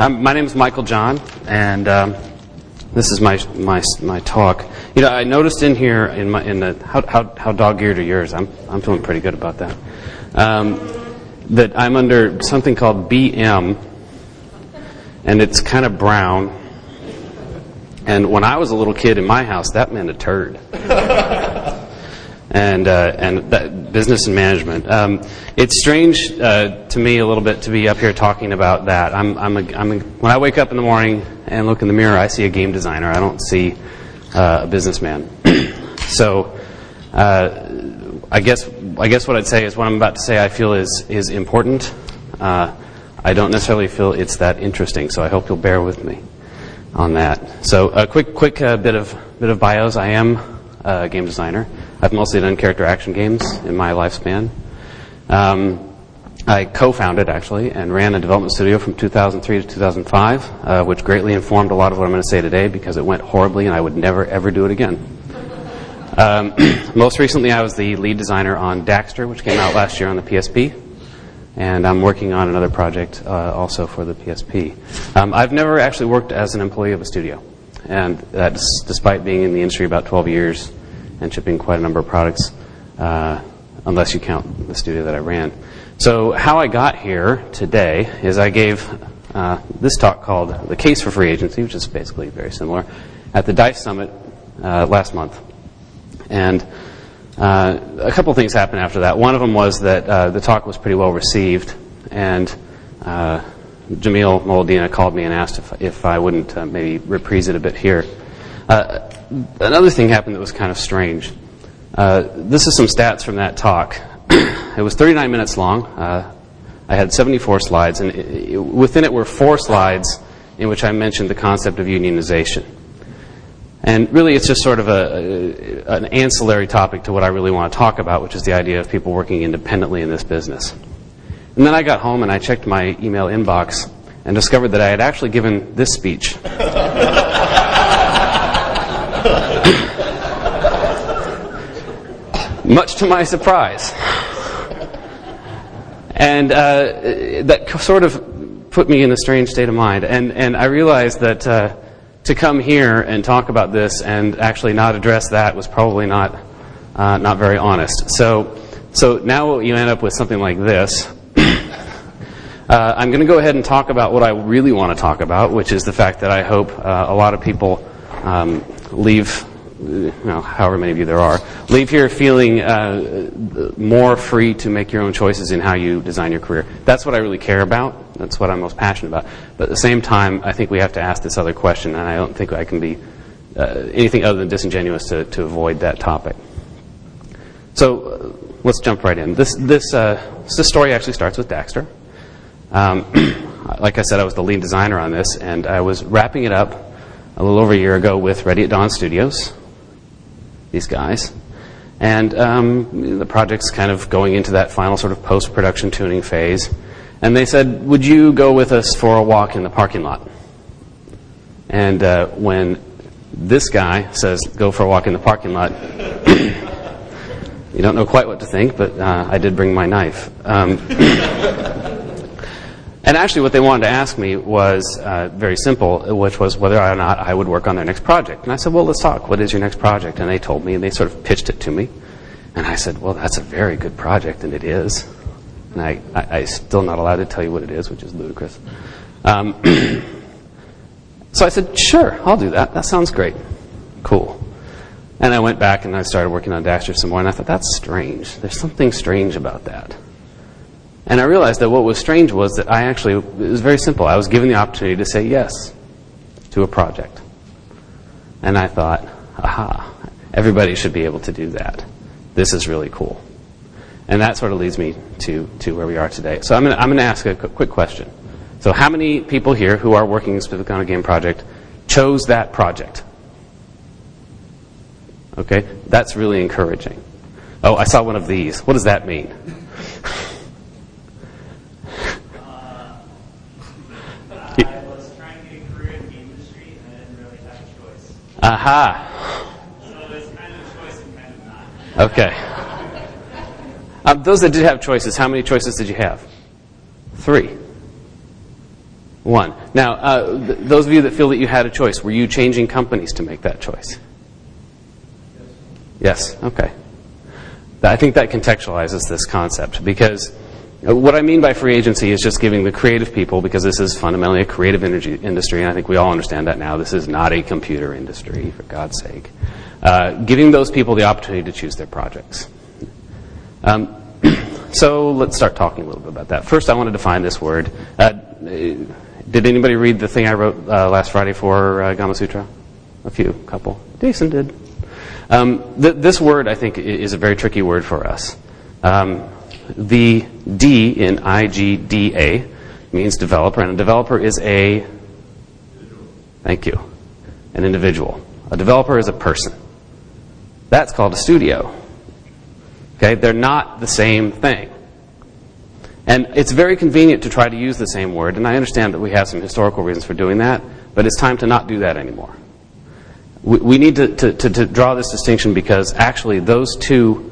My name is Michael John, and this is my talk. You know, I noticed in here in the how dog-eared are yours? I'm feeling pretty good about that. That I'm under something called BM, and it's kind of brown. And when I was a little kid in my house, that meant a turd. And that business and management. It's strange to me a little bit to be up here talking about that. When I wake up in the morning and look in the mirror, I see a game designer. I don't see a businessman. So I guess what I'd say is what I'm about to say I feel is important. I don't necessarily feel it's that interesting. So I hope you'll bear with me on that. So a quick bit of bios. I am a game designer. I've mostly done character action games in my lifespan. I co-founded, actually, and ran a development studio from 2003 to 2005, which greatly informed a lot of what I'm going to say today because it went horribly and I would never, ever do it again. Most recently, I was the lead designer on Daxter, which came out last year on the PSP, and I'm working on another project also for the PSP. I've never actually worked as an employee of a studio, and that's despite being in the industry about 12 years and shipping quite a number of products, unless you count the studio that I ran. So how I got here today is I gave this talk called The Case for Free Agency, which is basically very similar, at the DICE Summit last month. And a couple things happened after that. One of them was that the talk was pretty well received, and Jamil Moldina called me and asked if I wouldn't maybe reprise it a bit here. Another thing happened that was kind of strange. This is some stats from that talk. It was 39 minutes long. I had 74 slides, and within it were 4 slides in which I mentioned the concept of unionization. And really, it's just sort of an ancillary topic to what I really want to talk about, which is the idea of people working independently in this business. And then I got home and I checked my email inbox and discovered that I had actually given this speech. Much to my surprise. And that sort of put me in a strange state of mind. And I realized that to come here and talk about this and actually not address that was probably not very honest. So now you end up with something like this. I'm going to go ahead and talk about what I really want to talk about, which is the fact that I hope a lot of people leave, however many of you there are, leave here feeling more free to make your own choices in how you design your career. That's what I really care about. That's what I'm most passionate about. But at the same time, I think we have to ask this other question, and I don't think I can be anything other than disingenuous to avoid that topic. So let's jump right in. This story actually starts with Daxter. Like I said, I was the lead designer on this, and I was wrapping it up a little over a year ago with Ready at Dawn Studios, these guys. And the project's kind of going into that final sort of post-production tuning phase. And they said, would you go with us for a walk in the parking lot? And when this guy says, go for a walk in the parking lot, you don't know quite what to think, but I did bring my knife. And actually what they wanted to ask me was very simple, which was whether or not I would work on their next project. And I said, well, let's talk. What is your next project? And they told me, and they sort of pitched it to me. And I said, well, that's a very good project, and it is. And I'm still not allowed to tell you what it is, which is ludicrous. So I said, sure, I'll do that. That sounds great. Cool. And I went back and I started working on Daxter some more, and I thought, that's strange. There's something strange about that. And I realized that what was strange was that it was very simple. I was given the opportunity to say yes to a project. And I thought, aha, everybody should be able to do that. This is really cool. And that sort of leads me to where we are today. So I'm going to ask a quick question. So how many people here who are working specifically on a game project chose that project? Okay, that's really encouraging. Oh, I saw one of these. What does that mean? I was trying to get a career in the industry and I didn't really have a choice. Aha. So it's kind of a choice and kind of not. Okay. Those that did have choices, how many choices did you have? 3. One. Now, those of you that feel that you had a choice, were you changing companies to make that choice? Yes. Okay. I think that contextualizes this concept, because what I mean by free agency is just giving the creative people, because this is fundamentally a creative industry, and I think we all understand that now. This is not a computer industry, for God's sake. Giving those people the opportunity to choose their projects. So let's start talking a little bit about that. First, I want to define this word. Did anybody read the thing I wrote last Friday for Gama Sutra? A couple. Jason did. This word, I think, is a very tricky word for us. The D in IGDA means developer, and a developer is an individual. A developer is a person. That's called a studio. Okay, they're not the same thing. And it's very convenient to try to use the same word, and I understand that we have some historical reasons for doing that, but it's time to not do that anymore. We need to draw this distinction, because actually those two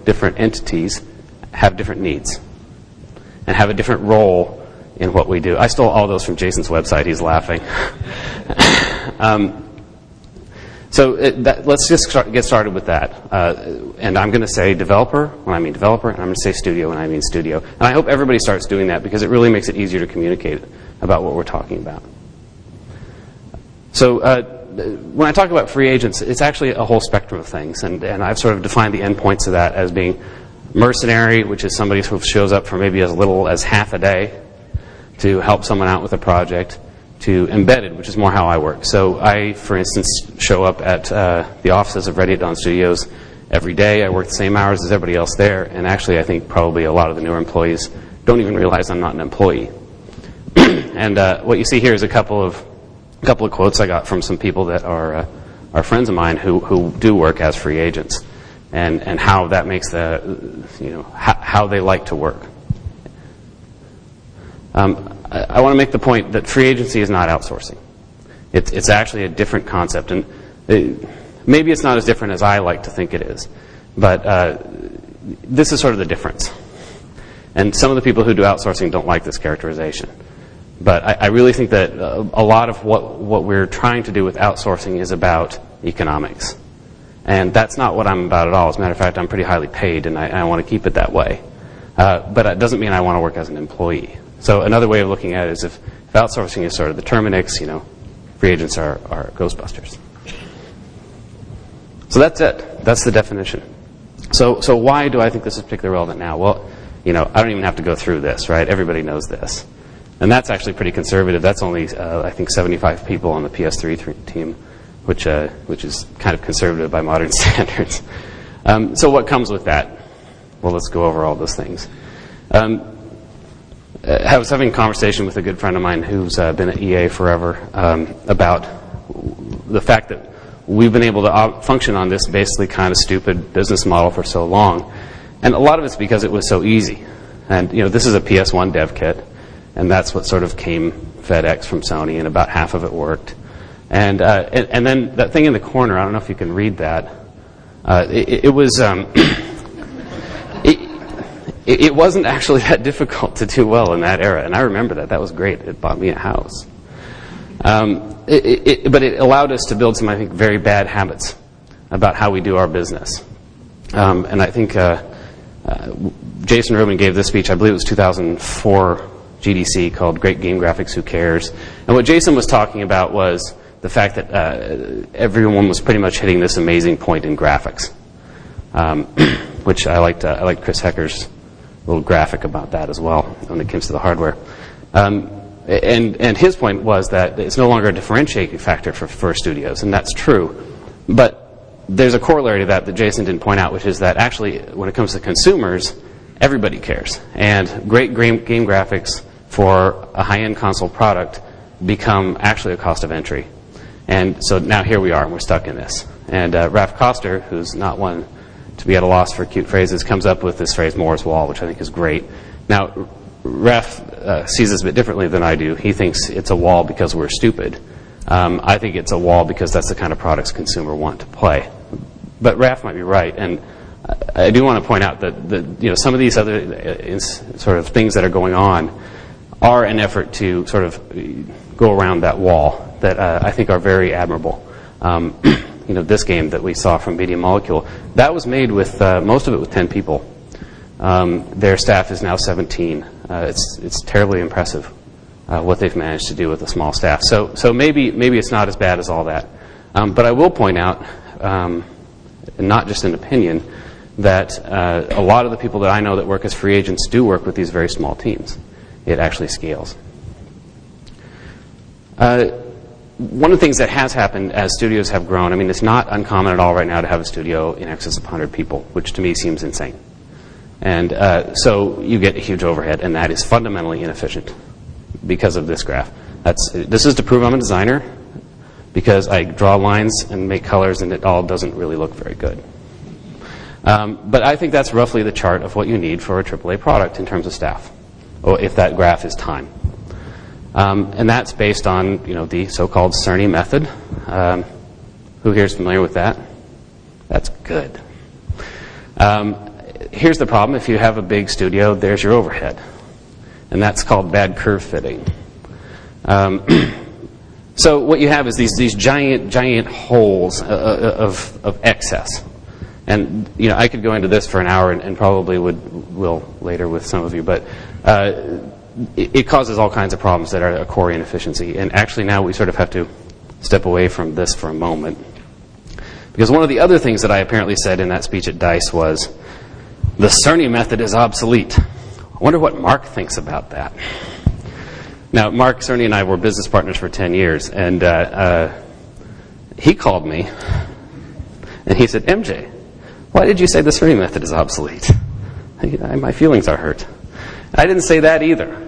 different entities have different needs and have a different role in what we do. I stole all those from Jason's website. He's laughing. Let's just get started with that. And I'm going to say developer when I mean developer, and I'm going to say studio when I mean studio. And I hope everybody starts doing that, because it really makes it easier to communicate about what we're talking about. So when I talk about free agents, it's actually a whole spectrum of things, and I've sort of defined the endpoints of that as being mercenary, which is somebody who shows up for maybe as little as half a day to help someone out with a project, to embedded, which is more how I work. So I, for instance, show up at the offices of Ready at Dawn Studios every day. I work the same hours as everybody else there, and actually I think probably a lot of the newer employees don't even realize I'm not an employee. And what you see here is a couple of quotes I got from some people that are friends of mine who do work as free agents, and how that makes how they like to work. I want to make the point that free agency is not outsourcing. It's actually a different concept, and maybe it's not as different as I like to think it is, but this is sort of the difference. And some of the people who do outsourcing don't like this characterization. But I really think that a lot of what we're trying to do with outsourcing is about economics. And that's not what I'm about at all. As a matter of fact, I'm pretty highly paid, and I want to keep it that way. But it doesn't mean I want to work as an employee. So another way of looking at it is if outsourcing is sort of the Terminix, free agents are Ghostbusters. So that's it. That's the definition. So why do I think this is particularly relevant now? Well, I don't even have to go through this, right? Everybody knows this. And that's actually pretty conservative. That's only, I think, 75 people on the PS3 team, which is kind of conservative by modern standards. So what comes with that? Well, let's go over all those things. I was having a conversation with a good friend of mine who's been at EA forever about the fact that we've been able to function on this basically kind of stupid business model for so long. And a lot of it's because it was so easy. And, this is a PS1 dev kit. And that's what sort of came FedEx from Sony, and about half of it worked. And then that thing in the corner, I don't know if you can read that. It wasn't actually that difficult to do well in that era, and I remember that. That was great. It bought me a house. But it allowed us to build some, I think, very bad habits about how we do our business. And I think Jason Rubin gave this speech, I believe it was 2004 GDC, called Great Game Graphics, Who Cares? And what Jason was talking about was the fact that everyone was pretty much hitting this amazing point in graphics, which I liked Chris Hecker's little graphic about that as well when it comes to the hardware. And his point was that it's no longer a differentiating factor for studios, and that's true. But there's a corollary to that Jason didn't point out, which is that actually when it comes to consumers, everybody cares. And great game graphics for a high-end console product become actually a cost of entry. And so now here we are, and we're stuck in this. And Ralph Koster, who's not one to be at a loss for cute phrases, comes up with this phrase, Moore's Law, which I think is great. Now, Ralph sees this a bit differently than I do. He thinks it's a wall because we're stupid. I think it's a wall because that's the kind of products consumers want to play. But Ralph might be right. And I do want to point out that some of these other sort of things that are going on are an effort to sort of go around that wall that I think are very admirable. This game that we saw from Media Molecule, that was made with most of it with 10 people. Their staff is now 17. It's terribly impressive what they've managed to do with a small staff. So maybe it's not as bad as all that. But I will point out, not just an opinion, that a lot of the people that I know that work as free agents do work with these very small teams. It actually scales. One of the things that has happened as studios have grown, I mean, it's not uncommon at all right now to have a studio in excess of 100 people, which to me seems insane. And so you get a huge overhead, and that is fundamentally inefficient because of this graph. This is to prove I'm a designer, because I draw lines and make colors, and it all doesn't really look very good. But I think that's roughly the chart of what you need for a AAA product in terms of staff, or if that graph is time. And that's based on the so-called Cerny method. Who here is familiar with that? That's good. Here's the problem. If you have a big studio, there's your overhead. And that's called bad curve fitting. So what you have is these giant holes of excess. And I could go into this for an hour and probably will later with some of you, but it causes all kinds of problems that are a core inefficiency. And actually now we sort of have to step away from this for a moment. Because one of the other things that I apparently said in that speech at DICE was, the Cerny method is obsolete. I wonder what Mark thinks about that. Now, Mark Cerny and I were business partners for 10 years, and he called me, and he said, MJ, why did you say the Cerny method is obsolete? My feelings are hurt. I didn't say that either.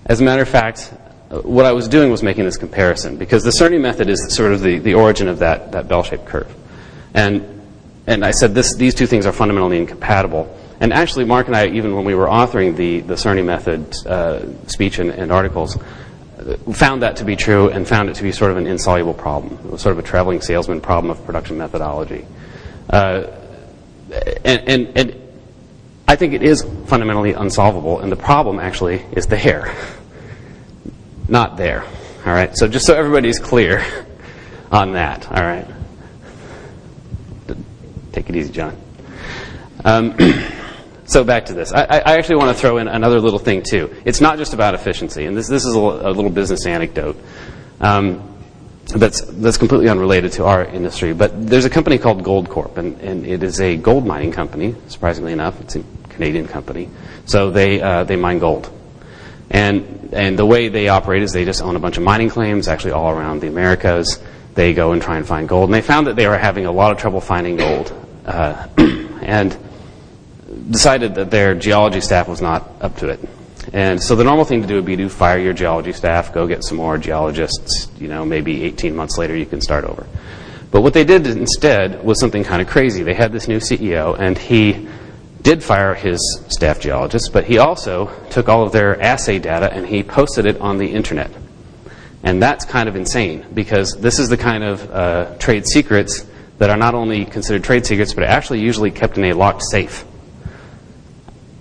As a matter of fact, what I was doing was making this comparison, because the Cerny method is sort of the origin of that bell-shaped curve. And I said these two things are fundamentally incompatible. And actually, Mark and I, even when we were authoring the Cerny method speech and articles, found that to be true and found it to be sort of an insoluble problem. It was sort of a traveling salesman problem of production methodology. And I think it is fundamentally unsolvable, and the problem actually is there, not there. All right? So just so everybody's clear on that. All right? Take it easy, John. So back to this. I actually want to throw in another little thing, too. It's not just about efficiency, and this is a little business anecdote that's completely unrelated to our industry. But there's a company called Goldcorp, and it is a gold mining company, surprisingly enough. It's a Canadian company. So they mine gold. And the way they operate is they just own a bunch of mining claims, actually all around the Americas. They go and try and find gold. And they found that they were having a lot of trouble finding gold. And decided that their geology staff was not up to it. And so the normal thing to do would be to fire your geology staff, go get some more geologists, maybe 18 months later you can start over. But what they did instead was something kind of crazy. They had this new CEO, and he did fire his staff geologists, but he also took all of their assay data and he posted it on the internet. And that's kind of insane, because this is the kind of trade secrets that are not only considered trade secrets, but actually usually kept in a locked safe.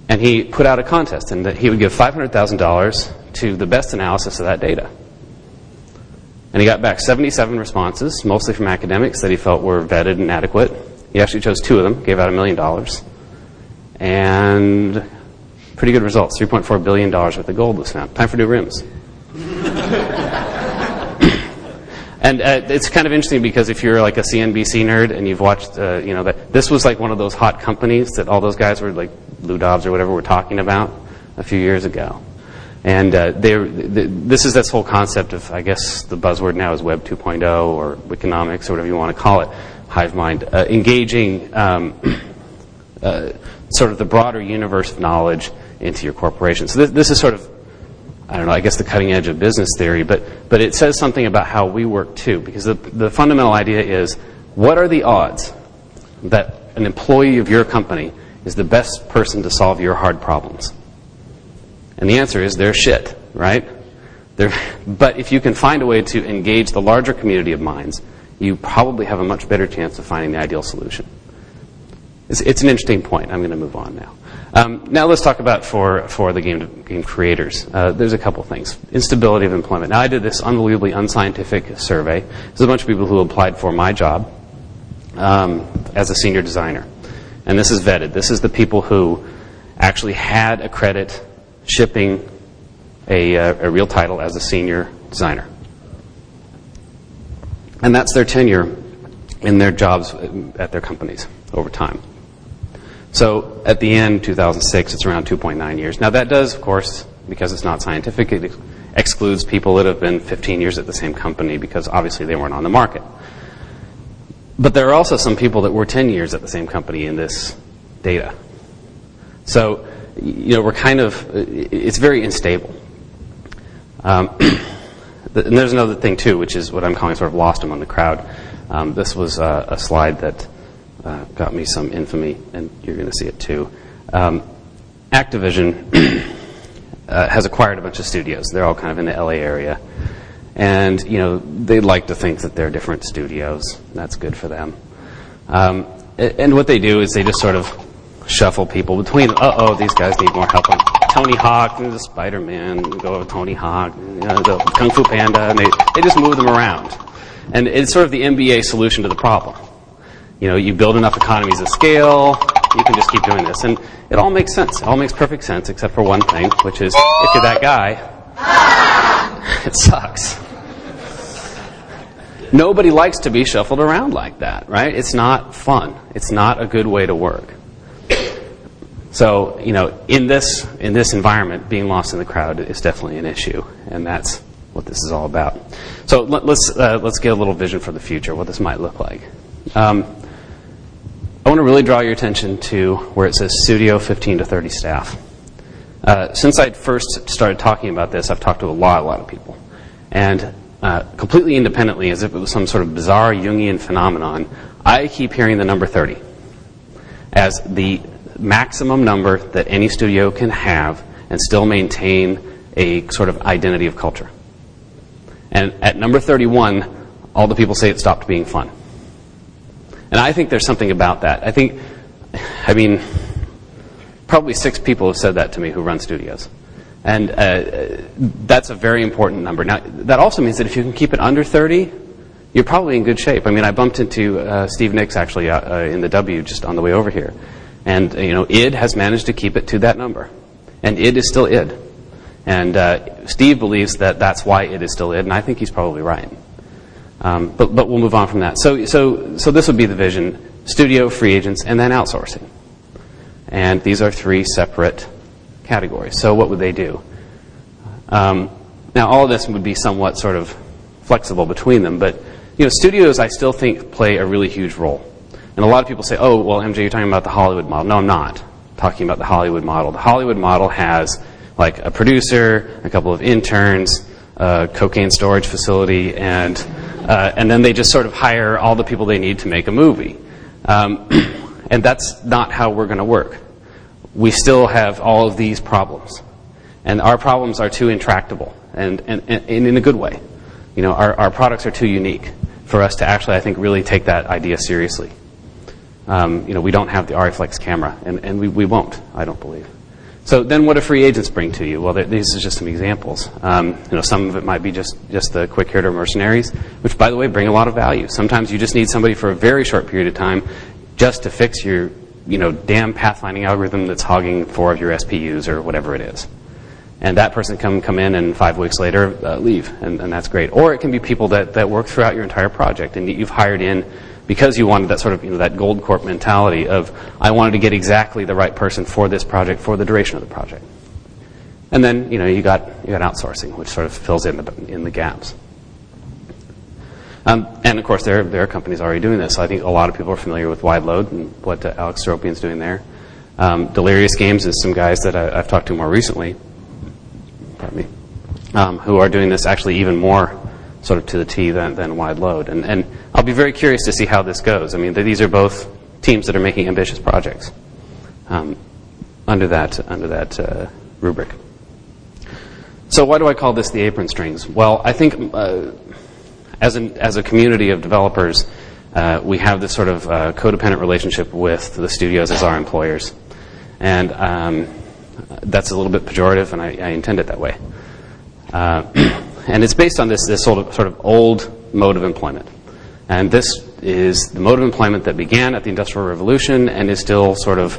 And he put out a contest, and that he would give $500,000 to the best analysis of that data. And he got back 77 responses, mostly from academics that he felt were vetted and adequate. He actually chose 2 of them, gave out $1 million. And pretty good results. $3.4 billion worth of gold was found. Time for new rims. And it's kind of interesting, because if you're like a CNBC nerd and you've watched, that this was like one of those hot companies that all those guys were like Lou Dobbs or whatever were talking about a few years ago. And this is this whole concept of, I guess the buzzword now is Web 2.0 or Wikinomics or whatever you want to call it, hive mind, engaging sort of the broader universe of knowledge into your corporation. So this is sort of, I don't know, I guess the cutting edge of business theory, but it says something about how we work too, because the fundamental idea is, what are the odds that an employee of your company is the best person to solve your hard problems? And the answer is they're shit, right? But if you can find a way to engage the larger community of minds, you probably have a much better chance of finding the ideal solution. it's an interesting point. I'm going to move on now. Now let's talk about for the game creators. There's a couple things. Instability of employment. Now I did this unbelievably unscientific survey. There's a bunch of people who applied for my job as a senior designer. And this is vetted. This is the people who actually had a credit shipping a real title as a senior designer. And that's their tenure in their jobs at their companies over time. So at the end, 2006, it's around 2.9 years. Now that does, of course, because it's not scientific, it excludes people that have been 15 years at the same company because obviously they weren't on the market. But there are also some people that were 10 years at the same company in this data. So, we're it's very unstable. And there's another thing too, which is what I'm calling sort of lost among the crowd. This was a slide that got me some infamy, and you're going to see it too. Activision has acquired a bunch of studios. They're all kind of in the LA area. And, they like to think that they're different studios. That's good for them. And what they do is they just sort of shuffle people between, these guys need more help. Tony Hawk, and the Spider-Man, go with Tony Hawk, the Kung Fu Panda, and they just move them around. And it's sort of the MBA solution to the problem. You build enough economies of scale, you can just keep doing this. And it all makes sense. It all makes perfect sense, except for one thing, which is if you're that guy, it sucks. Nobody likes to be shuffled around like that, right? It's not fun. It's not a good way to work. So, in this environment, being lost in the crowd is definitely an issue, and that's what this is all about. So let's get a little vision for the future, what this might look like. I want to really draw your attention to where it says studio 15 to 30 staff. Since I first started talking about this, I've talked to a lot of people. And completely independently, as if it was some sort of bizarre Jungian phenomenon, I keep hearing the number 30 as the maximum number that any studio can have and still maintain a sort of identity of culture. And at number 31, all the people say it stopped being fun. And I think there's something about that. Probably 6 people have said that to me who run studios. And that's a very important number. Now, that also means that if you can keep it under 30, you're probably in good shape. I bumped into Steve Nicks, actually, in the W just on the way over here. And, id has managed to keep it to that number. And id is still id. And Steve believes that that's why id is still id, and I think he's probably right. But we'll move on from that. So this would be the vision: studio, free agents, and then outsourcing. And these are 3 separate categories. So what would they do? Now, all of this would be somewhat sort of flexible between them, but studios I still think play a really huge role. And a lot of people say, oh, well, MJ, you're talking about the Hollywood model. No, I'm not talking about the Hollywood model. The Hollywood model has like a producer, a couple of interns, a cocaine storage facility, and then they just sort of hire all the people they need to make a movie. And that's not how we're going to work. We still have all of these problems. And our problems are too intractable, and in a good way. Our products are too unique for us to actually, I think, really take that idea seriously. We don't have the Reflex camera, and we won't, I don't believe. So then what do free agents bring to you? Well, these are just some examples. Some of it might be just the quick hitter mercenaries, which, by the way, bring a lot of value. Sometimes you just need somebody for a very short period of time just to fix your damn pathfinding algorithm that's hogging 4 of your SPUs or whatever it is. And that person can come in and 5 weeks later leave, and that's great. Or it can be people that work throughout your entire project and you've hired in because you wanted that sort of that goldcorp mentality of, I wanted to get exactly the right person for this project for the duration of the project. And then you got outsourcing, which sort of fills in the gaps. And of course, there are companies already doing this. So I think a lot of people are familiar with Wide Load and what Alex Stropian's doing there. Delirious Games is some guys that I've talked to more recently, who are doing this actually even more sort of to the T than Wide Load. And I'll be very curious to see how this goes. These are both teams that are making ambitious projects under that rubric. So why do I call this the Apron Strings? Well, I think as a community of developers, we have this sort of codependent relationship with the studios as our employers. And that's a little bit pejorative, and I intend it that way. And it's based on this sort of old mode of employment. And this is the mode of employment that began at the Industrial Revolution and is still sort of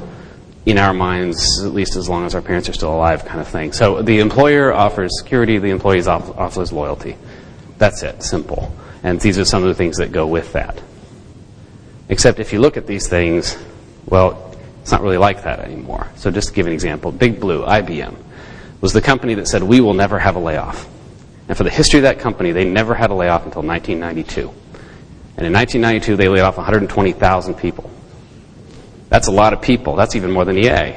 in our minds, at least as long as our parents are still alive, kind of thing. So the employer offers security, the employees offers loyalty. That's it, simple. And these are some of the things that go with that. Except if you look at these things, well, it's not really like that anymore. So just to give an example, Big Blue, IBM, was the company that said, we will never have a layoff. And for the history of that company, they never had a layoff until 1992. And in 1992, they laid off 120,000 people. That's a lot of people. That's even more than EA.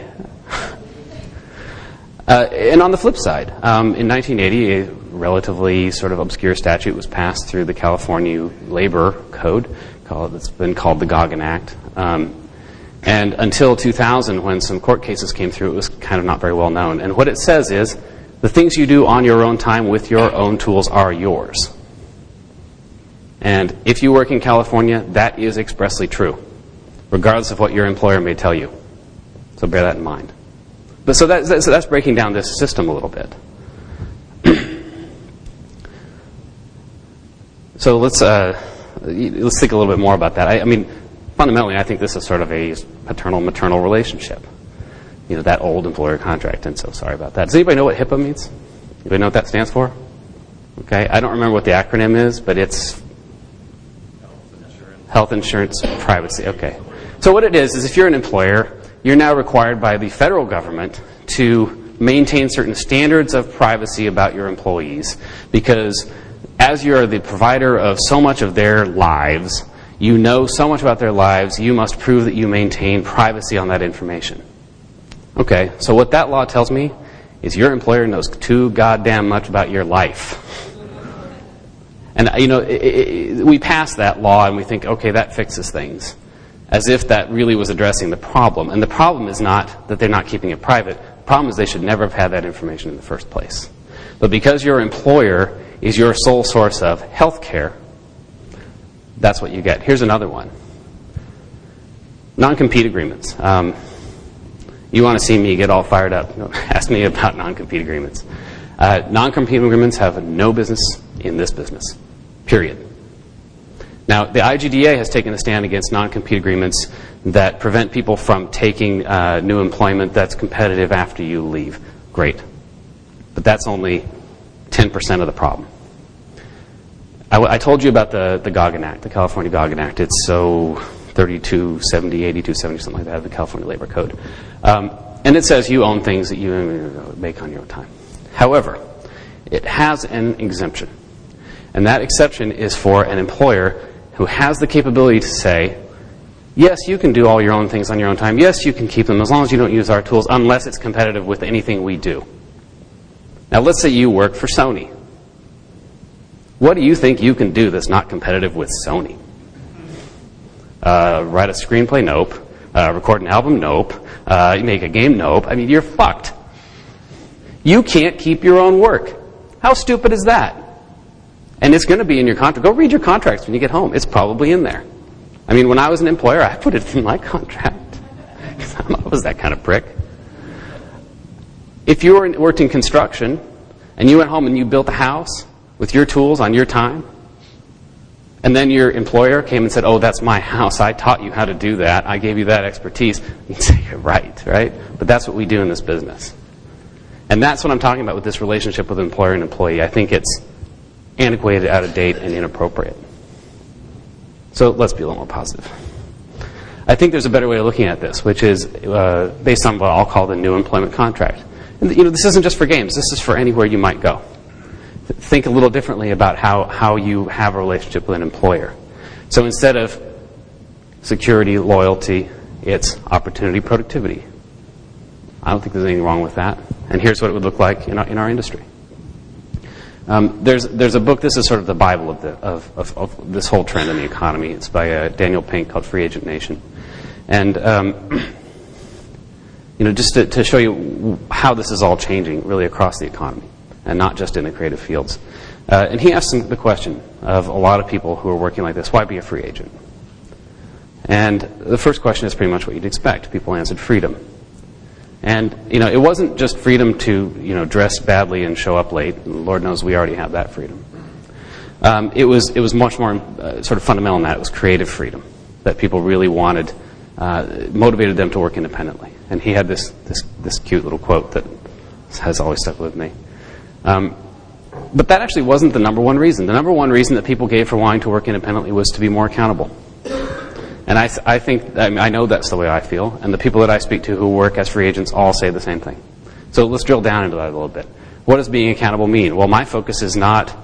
And on the flip side, in 1980, a relatively sort of obscure statute was passed through the California Labor Code. It's been called the Goggin Act. And until 2000, when some court cases came through, it was kind of not very well known. And what it says is, the things you do on your own time with your own tools are yours. And if you work in California, that is expressly true, regardless of what your employer may tell you. So bear that in mind. But so that's breaking down this system a little bit. So let's think a little bit more about that. I mean, fundamentally, I think this is sort of a paternal-maternal relationship. You know, that old employer contract, and so sorry about that. Does anybody know what HIPAA means? Anybody know what that stands for? Okay, I don't remember what the acronym is, but it's Health Insurance Privacy. Okay. So what it is if you're an employer, you're now required by the federal government to maintain certain standards of privacy about your employees, because as you're the provider of so much of their lives, you know so much about their lives, you must prove that you maintain privacy on that information. Okay, so what that law tells me is your employer knows too goddamn much about your life. And, you know, we pass that law and we think, okay, that fixes things, as if that really was addressing the problem. And the problem is not that they're not keeping it private. The problem is they should never have had that information in the first place. But because your employer is your sole source of health care, that's what you get. Here's another one. Non-compete agreements. You want to see me get all fired up, ask me about non-compete agreements. Non-compete agreements have no business in this business, period. Now, the IGDA has taken a stand against non-compete agreements that prevent people from taking new employment that's competitive after you leave. Great. But that's only 10% of the problem. I told you about the Goggin Act, the California Goggin Act. It's so 3270, 8270, something like that, of the California Labor Code. And it says you own things that you make on your own time. However, it has an exemption. And that exception is for an employer who has the capability to say, yes, you can do all your own things on your own time. Yes, you can keep them as long as you don't use our tools, unless it's competitive with anything we do. Now, let's say you work for Sony. What do you think you can do that's not competitive with Sony? Write a screenplay? Nope. Record an album? Nope. Make a game? Nope. I mean, you're fucked. You can't keep your own work. How stupid is that? And it's going to be in your contract. Go read your contracts when you get home. It's probably in there. I mean, when I was an employer, I put it in my contract. I was that kind of prick. If you worked in construction and you went home and you built a house with your tools on your time, and then your employer came and said, oh, that's my house. I taught you how to do that. I gave you that expertise. You'd say, you're right? But that's what we do in this business. And that's what I'm talking about with this relationship with employer and employee. I think it's antiquated, out of date, and inappropriate. So let's be a little more positive. I think there's a better way of looking at this, which is based on what I'll call the new employment contract. And, this isn't just for games. This is for anywhere you might go. Think a little differently about how you have a relationship with an employer. So instead of security, loyalty, it's opportunity, productivity. I don't think there's anything wrong with that. And here's what it would look like in our industry. There's a book, this is sort of the Bible of this whole trend in the economy. It's by Daniel Pink, called Free Agent Nation. And just to show you how this is all changing really across the economy, and not just in the creative fields. And he asked the question of a lot of people who are working like this, why be a free agent? And the first question is pretty much what you'd expect. People answered freedom. And, it wasn't just freedom to, dress badly and show up late. Lord knows we already have that freedom. It was much more sort of fundamental than that. It was creative freedom that people really wanted, motivated them to work independently. And he had this cute little quote that has always stuck with me. But that actually wasn't the number one reason. The number one reason that people gave for wanting to work independently was to be more accountable. And I know that's the way I feel, and the people that I speak to who work as free agents all say the same thing. So let's drill down into that a little bit. What does being accountable mean? Well, my focus is not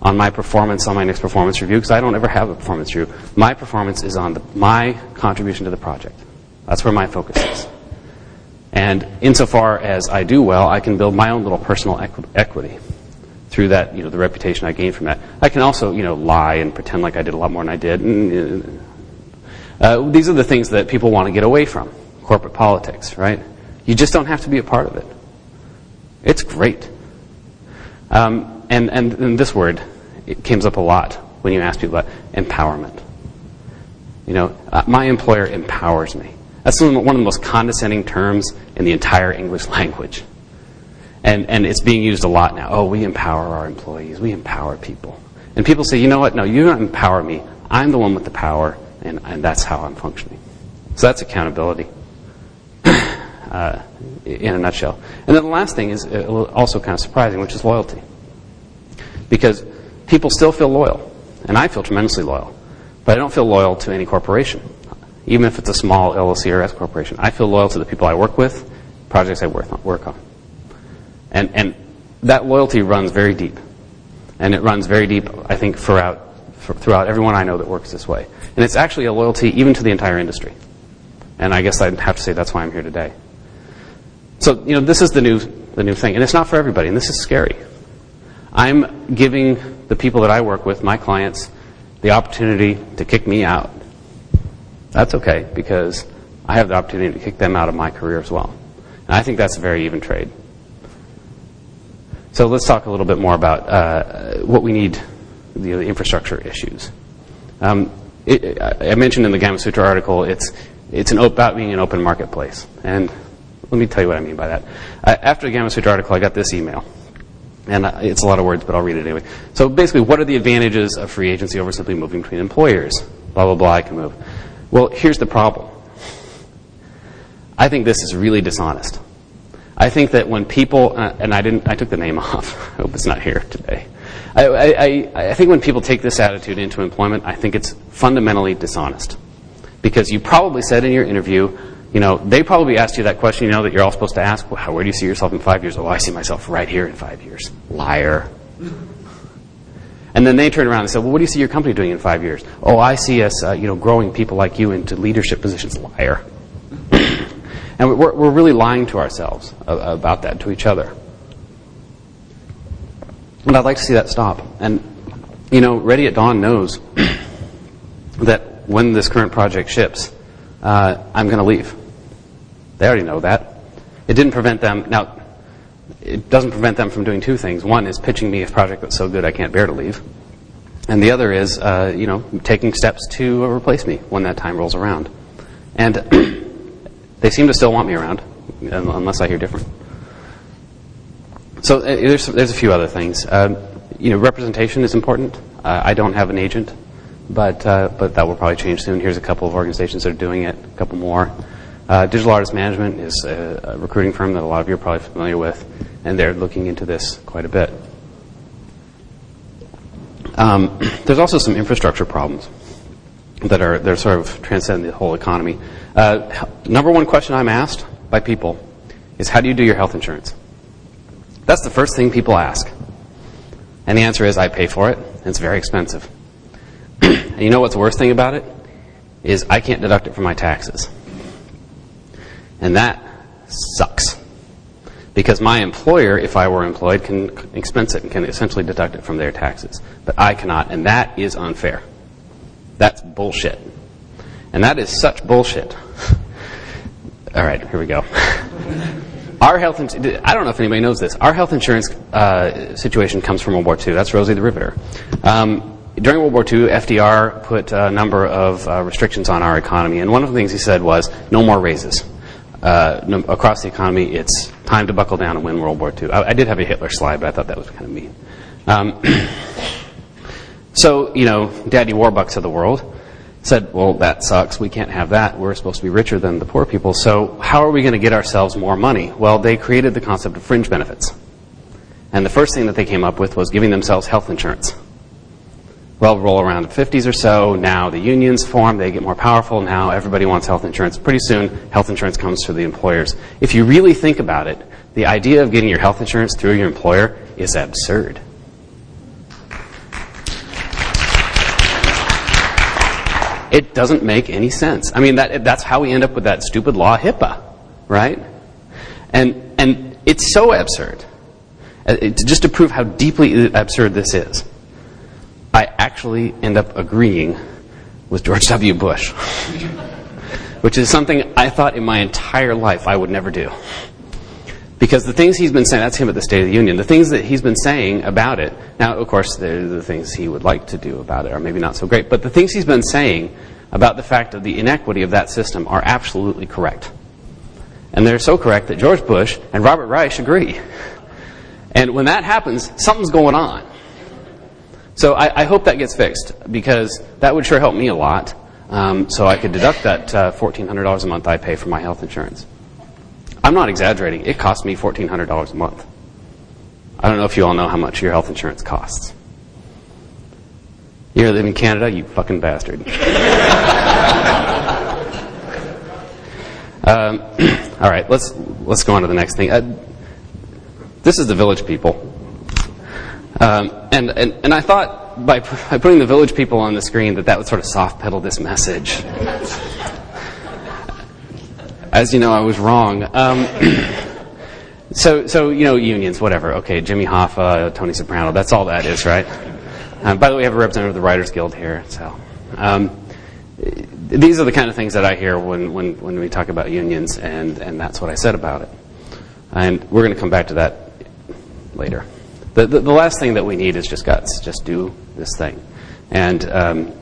on my performance on my next performance review, because I don't ever have a performance review. My performance is on my contribution to the project. That's where my focus is. And insofar as I do well, I can build my own little personal equity through that, the reputation I gain from that. I can also, lie and pretend like I did a lot more than I did. These are the things that people want to get away from. Corporate politics, right? You just don't have to be a part of it. It's great. And this word, it comes up a lot when you ask people about empowerment. My employer empowers me. That's one of the most condescending terms in the entire English language. And it's being used a lot now. Oh, we empower our employees. We empower people. And people say, you know what? No, you don't empower me. I'm the one with the power, and that's how I'm functioning. So that's accountability in a nutshell. And then the last thing is also kind of surprising, which is loyalty. Because people still feel loyal, and I feel tremendously loyal. But I don't feel loyal to any corporation, even if it's a small LLC or S corporation. I feel loyal to the people I work with, projects I work on. And that loyalty runs very deep. And it runs very deep, I think, throughout everyone I know that works this way. And it's actually a loyalty even to the entire industry. And I guess I'd have to say that's why I'm here today. So, this is the new thing. And it's not for everybody, and this is scary. I'm giving the people that I work with, my clients, the opportunity to kick me out. That's okay, because I have the opportunity to kick them out of my career as well. And I think that's a very even trade. So let's talk a little bit more about what we need, the infrastructure issues. I mentioned in the Gama Sutra article, it's about being an open marketplace. And let me tell you what I mean by that. After the Gama Sutra article, I got this email. And it's a lot of words, but I'll read it anyway. So basically, what are the advantages of free agency over simply moving between employers? Blah, blah, blah, I can move. Well, here's the problem. I think this is really dishonest. I think that when people, and I took the name off. I hope it's not here today. I think when people take this attitude into employment, I think it's fundamentally dishonest. Because you probably said in your interview, they probably asked you that question, that you're all supposed to ask, well, where do you see yourself in 5 years? Oh, I see myself right here in 5 years. Liar. And then they turn around and say, well, what do you see your company doing in 5 years? Oh, I see us, growing people like you into leadership positions. Liar. And we're really lying to ourselves about that, to each other. And I'd like to see that stop. And, Ready at Dawn knows that when this current project ships, I'm going to leave. They already know that. It didn't prevent them. Now, it doesn't prevent them from doing two things. One is pitching me a project that's so good I can't bear to leave. And the other is, taking steps to replace me when that time rolls around. And they seem to still want me around, unless I hear different. So there's a few other things. Representation is important. I don't have an agent, but that will probably change soon. Here's a couple of organizations that are doing it, a couple more. Digital Artist Management is a recruiting firm that a lot of you are probably familiar with, and they're looking into this quite a bit. There's also some infrastructure problems they're sort of transcend the whole economy. Number one question I'm asked by people is, how do you do your health insurance? That's the first thing people ask. And the answer is, I pay for it, and it's very expensive. And you know what's the worst thing about it? Is I can't deduct it from my taxes. And that sucks. Because my employer, if I were employed, can expense it and can essentially deduct it from their taxes. But I cannot, and that is unfair. That's bullshit. And that is such bullshit. All right, here we go. Our health, I don't know if anybody knows this. Our health insurance situation comes from World War II. That's Rosie the Riveter. During World War II, FDR put a number of restrictions on our economy, and one of the things he said was no more raises. Across the economy, it's time to buckle down and win World War II. I did have a Hitler slide, but I thought that was kind of mean. So, Daddy Warbucks of the world said, well, that sucks. We can't have that. We're supposed to be richer than the poor people. So how are we going to get ourselves more money? Well, they created the concept of fringe benefits. And the first thing that they came up with was giving themselves health insurance. Well, roll around the 50s or so. Now the unions form. They get more powerful. Now everybody wants health insurance. Pretty soon, health insurance comes to the employers. If you really think about it, the idea of getting your health insurance through your employer is absurd. It doesn't make any sense. I mean, that's how we end up with that stupid law HIPAA, right? And it's so absurd. Just to prove how deeply absurd this is, I actually end up agreeing with George W. Bush, which is something I thought in my entire life I would never do. Because the things he's been saying, that's him at the State of the Union, the things that he's been saying about it, now, of course, the things he would like to do about it are maybe not so great, but the things he's been saying about the fact of the inequity of that system are absolutely correct. And they're so correct that George Bush and Robert Reich agree. And when that happens, something's going on. So I hope that gets fixed, because that would sure help me a lot, so I could deduct that $1,400 a month I pay for my health insurance. I'm not exaggerating. It costs me $1,400 a month. I don't know if you all know how much your health insurance costs. You live in Canada, you fucking bastard. All right, let's go on to the next thing. This is the Village People. And I thought by putting the Village People on the screen that would sort of soft pedal this message. As you know, I was wrong. So unions, whatever. Okay, Jimmy Hoffa, Tony Soprano, that's all that is, right? By the way, we have a representative of the Writers Guild here. So these are the kind of things that I hear when we talk about unions, and that's what I said about it. And we're going to come back to that later. The last thing that we need is just guts. Just do this thing. And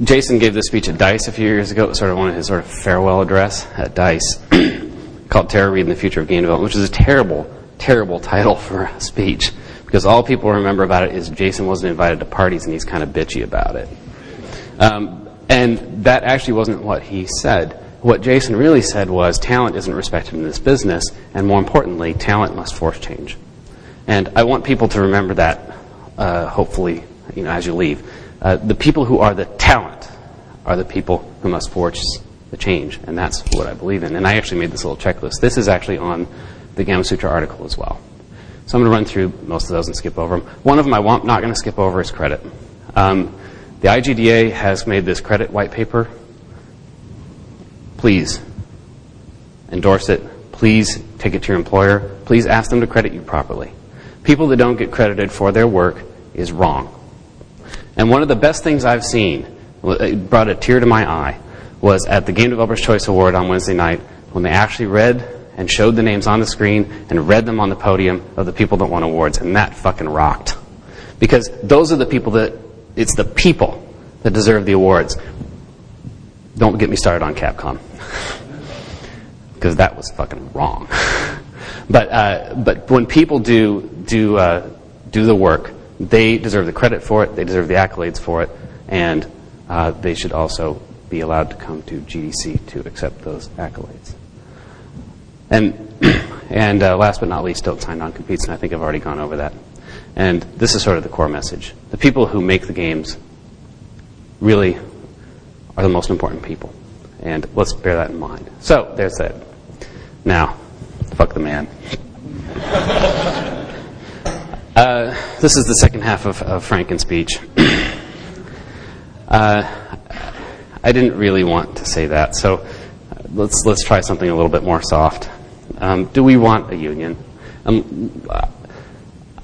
Jason gave this speech at DICE a few years ago. It was sort of one of his sort of farewell address at DICE called Tara Reid and the Future of Game Development, which is a terrible, terrible title for a speech, because all people remember about it is Jason wasn't invited to parties and he's kind of bitchy about it. And that actually wasn't what he said. What Jason really said was talent isn't respected in this business, and more importantly, talent must force change. And I want people to remember that, hopefully, as you leave. The people who are the talent are the people who must forge the change, and that's what I believe in. And I actually made this little checklist. This is actually on the Gamma Sutra article as well. So I'm going to run through most of those and skip over them. One of them I'm not going to skip over is credit. The IGDA has made this credit white paper. Please endorse it. Please take it to your employer. Please ask them to credit you properly. People that don't get credited for their work is wrong. And one of the best things I've seen, it brought a tear to my eye, was at the Game Developers Choice Award on Wednesday night when they actually read and showed the names on the screen and read them on the podium of the people that won awards, and that fucking rocked. Because those are the people it's the people that deserve the awards. Don't get me started on Capcom, because that was fucking wrong. But when people do the work, they deserve the credit for it, they deserve the accolades for it, and they should also be allowed to come to GDC to accept those accolades. And last but not least, don't sign non-competes, and I think I've already gone over that. And this is sort of the core message. The people who make the games really are the most important people, and let's bear that in mind. So, there's that. Now, fuck the man. This is the second half of Franken's speech. I didn't really want to say that, so let's try something a little bit more soft. Do we want a union?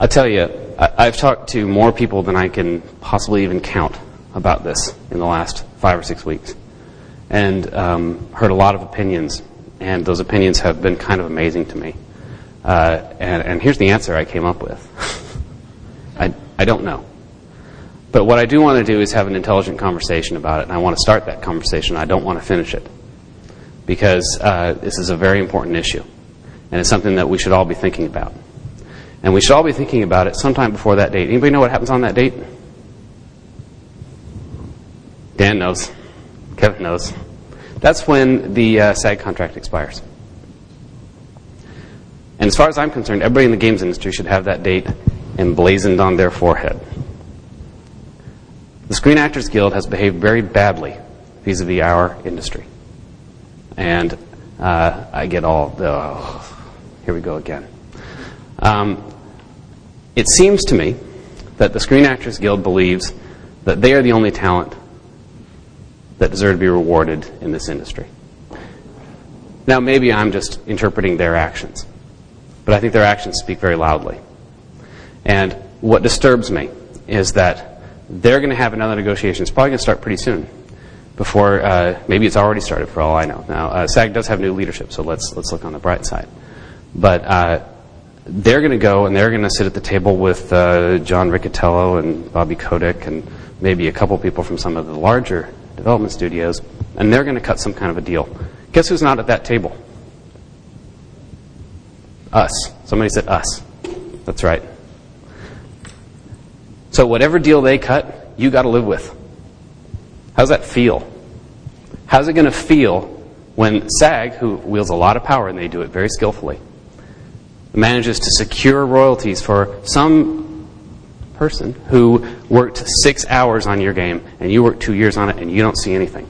I'll tell you, I've talked to more people than I can possibly even count about this in the last 5 or 6 weeks, and heard a lot of opinions, and those opinions have been kind of amazing to me. And here's the answer I came up with. I don't know. But what I do want to do is have an intelligent conversation about it, and I want to start that conversation. I don't want to finish it, because this is a very important issue, and it's something that we should all be thinking about. And we should all be thinking about it sometime before that date. Anybody know what happens on that date? Dan knows. Kevin knows. That's when the SAG contract expires. And as far as I'm concerned, everybody in the games industry should have that date emblazoned on their forehead. The Screen Actors Guild has behaved very badly vis-a-vis our industry. And I get all the, here we go again. It seems to me that the Screen Actors Guild believes that they are the only talent that deserve to be rewarded in this industry. Now, maybe I'm just interpreting their actions, but I think their actions speak very loudly. And what disturbs me is that they're going to have another negotiation. It's probably going to start pretty soon. Before, maybe it's already started for all I know. Now, SAG does have new leadership, so let's look on the bright side. But they're going to go and they're going to sit at the table with John Riccatello and Bobby Kotick and maybe a couple people from some of the larger development studios, and they're going to cut some kind of a deal. Guess who's not at that table? Us. Somebody said us. That's right. So whatever deal they cut, you got to live with. How's that feel? How's it going to feel when SAG, who wields a lot of power, and they do it very skillfully, manages to secure royalties for some person who worked 6 hours on your game and you worked 2 years on it and you don't see anything?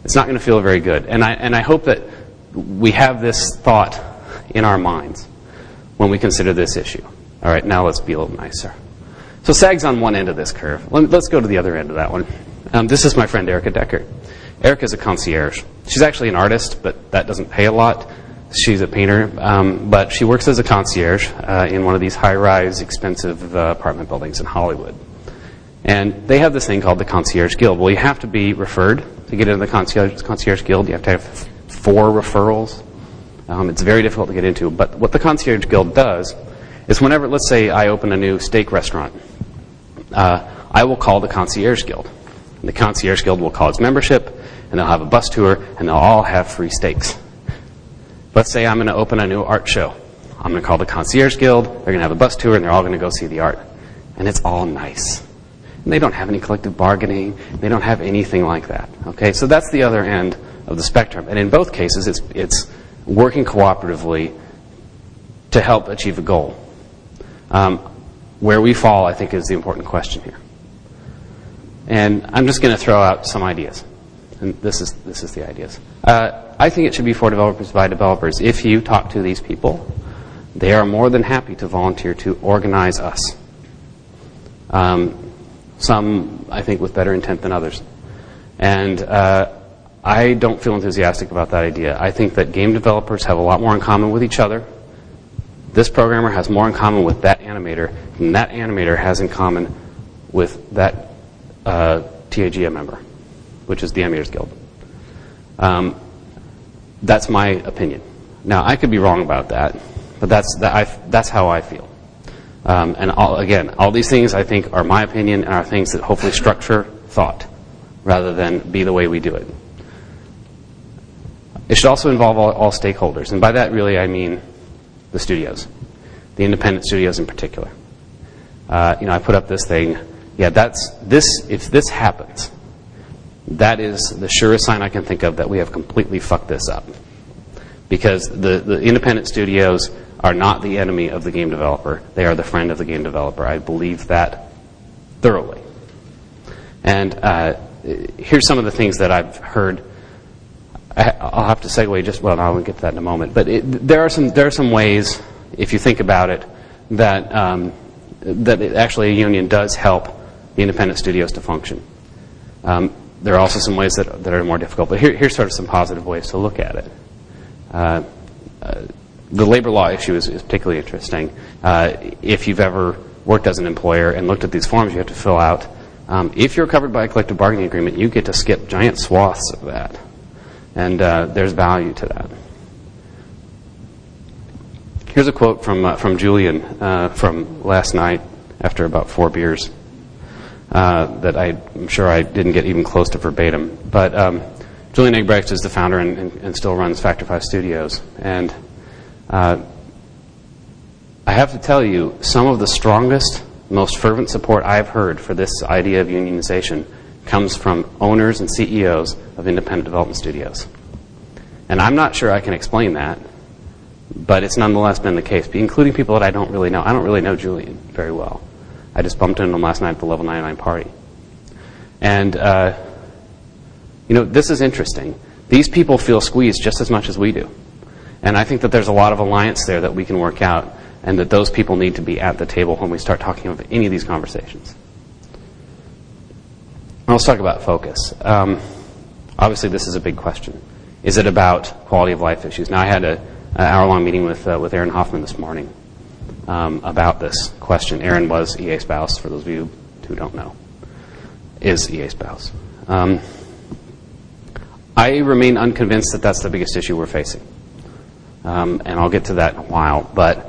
It's not going to feel very good. And I hope that we have this thought in our minds when we consider this issue. All right, now let's be a little nicer. So SAG's on one end of this curve. Let's go to the other end of that one. This is my friend Erica Decker. Erica's a concierge. She's actually an artist, but that doesn't pay a lot. She's a painter, but she works as a concierge in one of these high-rise, expensive apartment buildings in Hollywood. And they have this thing called the Concierge Guild. Well, you have to be referred to get into the Concierge Guild. You have to have 4 referrals. It's very difficult to get into. But what the Concierge Guild does is whenever, let's say, I open a new steak restaurant, I will call the Concierge Guild. And the Concierge Guild will call its membership, and they'll have a bus tour, and they'll all have free steaks. Let's say I'm going to open a new art show. I'm going to call the Concierge Guild. They're going to have a bus tour, and they're all going to go see the art. And it's all nice. And they don't have any collective bargaining. They don't have anything like that. Okay, so that's the other end of the spectrum. And in both cases, it's working cooperatively to help achieve a goal. Where we fall, I think, is the important question here. And I'm just going to throw out some ideas. And this is the ideas. I think it should be for developers by developers. If you talk to these people, they are more than happy to volunteer to organize us. Some, I think, with better intent than others. And I don't feel enthusiastic about that idea. I think that game developers have a lot more in common with each other. This programmer has more in common with that animator than that animator has in common with that TAGA member, which is the Animators Guild. That's my opinion. Now, I could be wrong about that, but that's how I feel. And all these things I think are my opinion and are things that hopefully structure thought rather than be the way we do it. It should also involve all stakeholders, and by that really I mean the studios, the independent studios in particular. I put up this thing. Yeah, if this happens, that is the surest sign I can think of that we have completely fucked this up. Because the independent studios are not the enemy of the game developer. They are the friend of the game developer. I believe that thoroughly. And here's some of the things that I've heard. I'll have to segue I will get to that in a moment. But there are some ways, if you think about it, that actually a union does help the independent studios to function. There are also some ways that are more difficult, but here's sort of some positive ways to look at it. The labor law issue is particularly interesting. If you've ever worked as an employer and looked at these forms you have to fill out, if you're covered by a collective bargaining agreement, you get to skip giant swaths of that. And there's value to that. Here's a quote from Julian from last night after about 4 beers. that I'm sure I didn't get even close to verbatim. But Julian Eggebrecht is the founder and still runs Factor 5 Studios. And I have to tell you, some of the strongest, most fervent support I've heard for this idea of unionization comes from owners and CEOs of independent development studios. And I'm not sure I can explain that, but it's nonetheless been the case, including people that I don't really know. I don't really know Julian very well. I just bumped into him last night at the Level 99 party. And, this is interesting. These people feel squeezed just as much as we do. And I think that there's a lot of alliance there that we can work out, and that those people need to be at the table when we start talking about any of these conversations. Let's talk about focus. Obviously, this is a big question. Is it about quality of life issues? Now, I had an hour-long meeting with Aaron Hoffman this morning about this question. Aaron was EA Spouse, for those of you who don't know, is EA Spouse. I remain unconvinced that that's the biggest issue we're facing. And I'll get to that in a while, but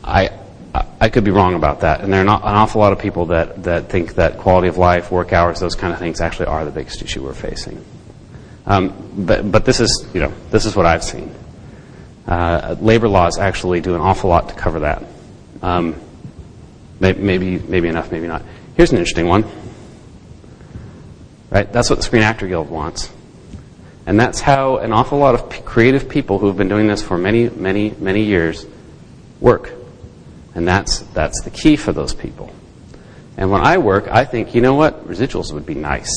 I could be wrong about that. And there are an awful lot of people that think that quality of life, work hours, those kind of things actually are the biggest issue we're facing. But this is what I've seen. Labor laws actually do an awful lot to cover that. Maybe enough, maybe not. Here's an interesting one. Right? That's what the Screen Actor Guild wants. And that's how an awful lot of creative people who have been doing this for many, many, many years work. And that's the key for those people. And when I work, I think, you know what? Residuals would be nice.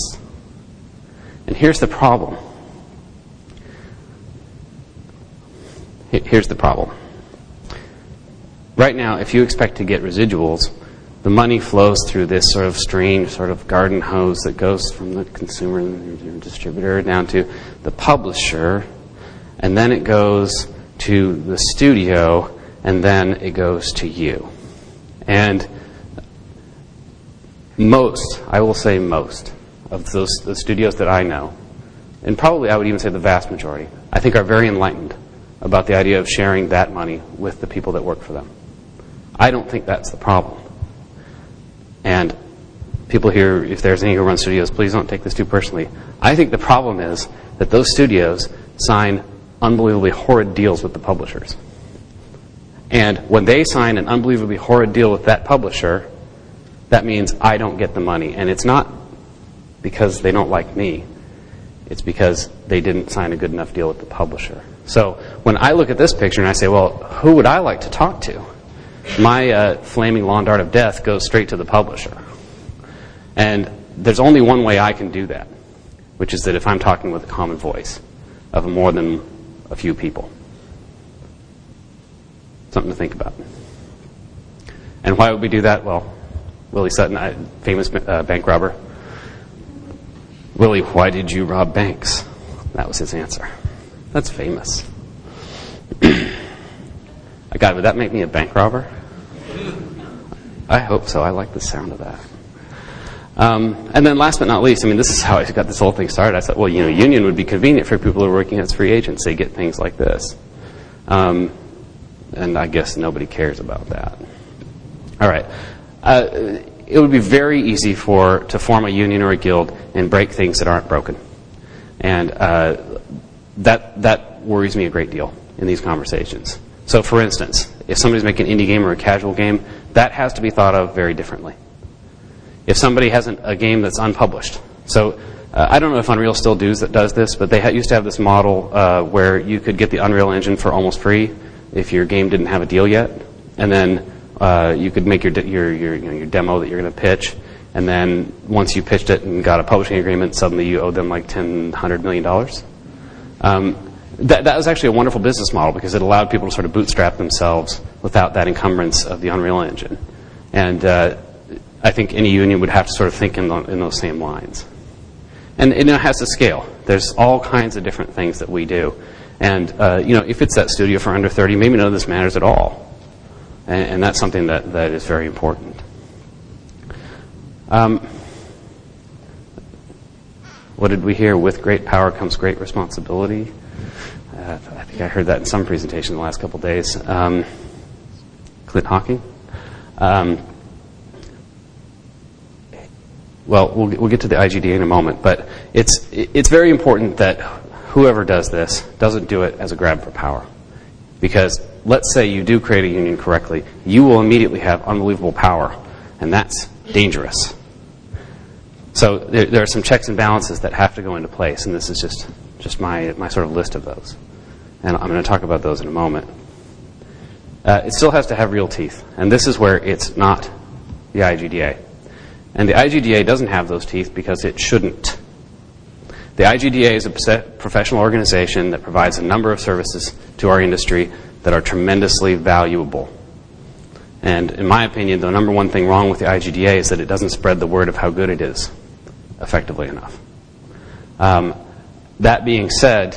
And here's the problem. Here's the problem. Right now, if you expect to get residuals, the money flows through this sort of strange sort of garden hose that goes from the consumer distributor down to the publisher, and then it goes to the studio, and then it goes to you. And I will say most of the studios that I know, and probably I would even say the vast majority, I think are very enlightened about the idea of sharing that money with the people that work for them. I don't think that's the problem. And people here, if there's any who run studios, please don't take this too personally. I think the problem is that those studios sign unbelievably horrid deals with the publishers. And when they sign an unbelievably horrid deal with that publisher, that means I don't get the money. And it's not because they don't like me. It's because they didn't sign a good enough deal with the publisher. So when I look at this picture and I say, well, who would I like to talk to? My flaming lawn dart of death goes straight to the publisher. And there's only one way I can do that, which is that if I'm talking with a common voice of more than a few people. Something to think about. And why would we do that? Well, Willie Sutton, famous bank robber. Willie, why did you rob banks? That was his answer. That's famous. God, would that make me a bank robber? I hope so. I like the sound of that. And then last but not least, this is how I got this whole thing started. I thought, well, union would be convenient for people who are working as free agents. They get things like this. And I guess nobody cares about that. All right. It would be very easy to form a union or a guild and break things that aren't broken. And that worries me a great deal in these conversations. So, for instance, if somebody's making an indie game or a casual game, that has to be thought of very differently. If somebody has a game that's unpublished. So, I don't know if Unreal still does this, but they used to have this model where you could get the Unreal Engine for almost free if your game didn't have a deal yet. And then you could make your demo that you're going to pitch. And then once you pitched it and got a publishing agreement, suddenly you owe them like $100 million. That was actually a wonderful business model because it allowed people to sort of bootstrap themselves without that encumbrance of the Unreal Engine. And I think any union would have to sort of think in those same lines. And it has to scale. There's all kinds of different things that we do. And if it's that studio for under 30, maybe none of this matters at all. And that's something that is very important. What did we hear? With great power comes great responsibility. I think I heard that in some presentation in the last couple of days. Clint Hawking. well, we'll get to the IGDA in a moment, but it's very important that whoever does this doesn't do it as a grab for power. Because let's say you do create a union correctly, you will immediately have unbelievable power, and that's dangerous. So there are some checks and balances that have to go into place, and this is just my sort of list of those. And I'm going to talk about those in a moment. It still has to have real teeth, and this is where it's not the IGDA. And the IGDA doesn't have those teeth because it shouldn't. The IGDA is a professional organization that provides a number of services to our industry that are tremendously valuable. And in my opinion, the number one thing wrong with the IGDA is that it doesn't spread the word of how good it is effectively enough. That being said,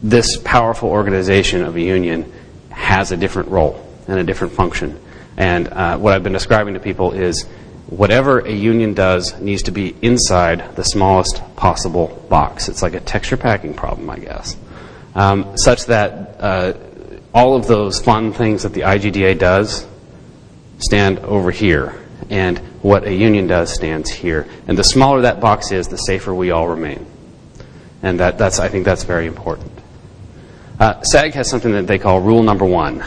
this powerful organization of a union has a different role and a different function. And what I've been describing to people is whatever a union does needs to be inside the smallest possible box. It's like a texture packing problem, I guess. Such that all of those fun things that the IGDA does stand over here, and what a union does stands here. And the smaller that box is, the safer we all remain. And I think that's very important. SAG has something that they call Rule Number 1.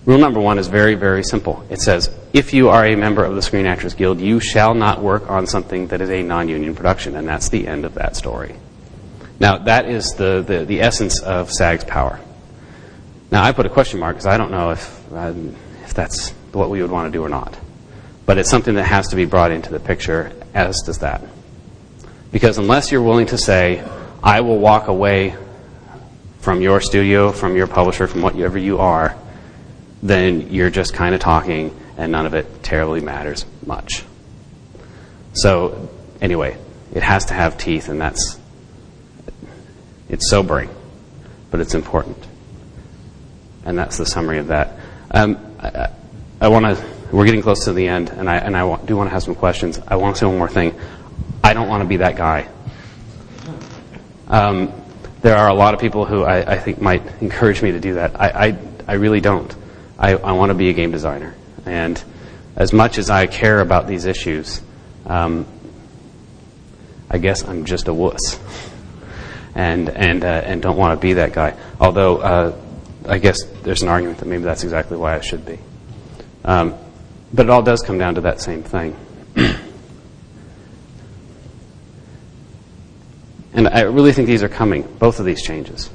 Rule number 1 is very, very simple. It says, if you are a member of the Screen Actors Guild, you shall not work on something that is a non-union production, and that's the end of that story. Now, that is the essence of SAG's power. Now, I put a question mark because I don't know if that's what we would want to do or not. But it's something that has to be brought into the picture, as does that. Because unless you're willing to say, I will walk away from your studio, from your publisher, from whatever you are, then you're just kind of talking, and none of it terribly matters much. So, anyway, it has to have teeth, and it's sobering, but it's important. And that's the summary of that. We're getting close to the end, and I do want to have some questions. I want to say one more thing. I don't want to be that guy. There are a lot of people who I think might encourage me to do that. I really don't. I want to be a game designer. And as much as I care about these issues, I guess I'm just a wuss. And don't want to be that guy. Although, I guess there's an argument that maybe that's exactly why I should be. But it all does come down to that same thing. And I really think these are coming, both of these changes.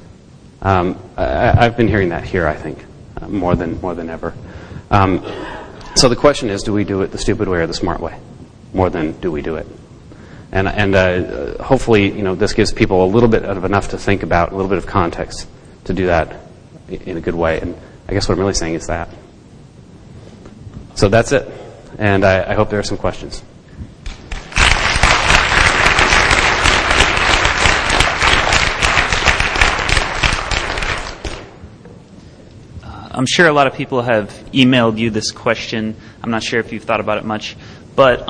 I've been hearing that here, I think, more than ever. So the question is, do we do it the stupid way or the smart way? More than do we do it? And hopefully, this gives people a little bit of enough to think about, a little bit of context to do that in a good way. And I guess what I'm really saying is that. So that's it. And I hope there are some questions. I'm sure a lot of people have emailed you this question. I'm not sure if you've thought about it much. But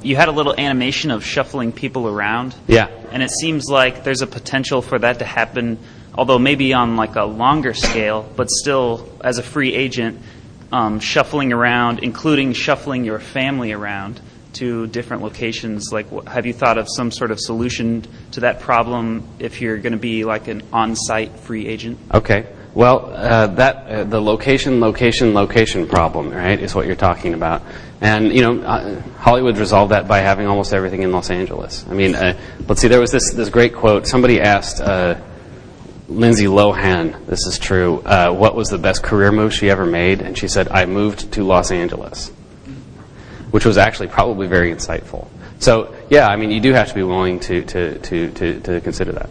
you had a little animation of shuffling people around. Yeah. And it seems like there's a potential for that to happen, although maybe on like a longer scale, but still as a free agent, shuffling around, including shuffling your family around to different locations. Like, have you thought of some sort of solution to that problem if you're going to be like an on-site free agent? Okay. Well, the location problem, right, is what you're talking about. And, Hollywood resolved that by having almost everything in Los Angeles. I mean, let's see, there was this great quote. Somebody asked Lindsay Lohan, this is true, what was the best career move she ever made? And she said, I moved to Los Angeles, which was actually probably very insightful. So, yeah, I mean, you do have to be willing to consider that.